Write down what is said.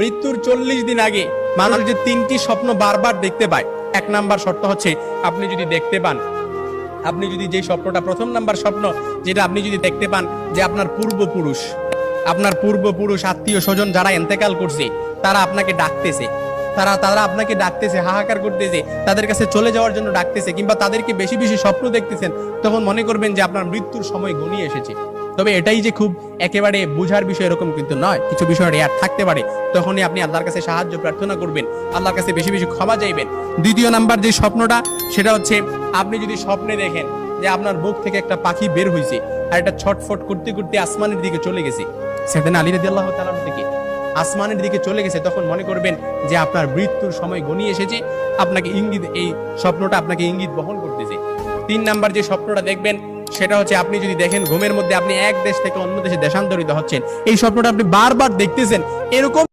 মৃত্যুর 40 দিন আগে মানুষ যে 3টি স্বপ্ন বারবার দেখতে পায়, 1 নাম্বার শর্ত হচ্ছে আপনি যদি দেখতে পান, আপনি যদি যে স্বপ্নটা, প্রথম নাম্বার স্বপ্ন যেটা আপনি যদি দেখতে পান যে আপনার পূর্বপুরুষ আত্মীয় স্বজন যারা ইন্তেকাল করছে তারা আপনাকে ডাকতেছে, তারা আপনাকে ডাকতেছে, হাহাকার করতেছে, তাদের কাছে চলে যাওয়ার জন্য ডাকতেছে, কিংবা তাদেরকে বেশি বেশি স্বপ্ন দেখতেছেন, তখন মনে করবেন যে আপনার মৃত্যুর সময় ঘনিয়ে এসেছে। তবে এটাই যে খুব একেবারে বুঝার বিষয় এরকম কিন্তু নয়, কিছু বিষয় রেয়ার থাকতে পারে। তখনই আপনি আল্লাহর কাছে সাহায্য প্রার্থনা করবেন, আল্লাহর কাছে বেশি বেশি ক্ষমা চাইবেন। দ্বিতীয় নাম্বার যে স্বপ্নটা সেটা হচ্ছে আপনি যদি স্বপ্নে দেখেন যে আপনার বুক থেকে একটা পাখি বের হয়েছে আর এটা ছটফট করতে করতে আসমানের দিকে চলে গেছে, সাইয়েদনা আলী রাদিয়াল্লাহু তাআলা থেকে আসমানের দিকে চলে গেছে, তখন মনে করবেন যে আপনার মৃত্যুর সময় ঘনিয়ে এসেছে, আপনাকে ইঙ্গিত, এই স্বপ্নটা আপনাকে ইঙ্গিত বহন করতেছে। 3 নাম্বার যে স্বপ্নটা দেখবেন সেটা হচ্ছে আপনি যদি দেখেন ঘুমের মধ্যে আপনি এক দেশ থেকে অন্য দেশে দেশান্তরিত হচ্ছেন, এই স্বপ্নটা আপনি বারবার দেখতেছেন, এরকম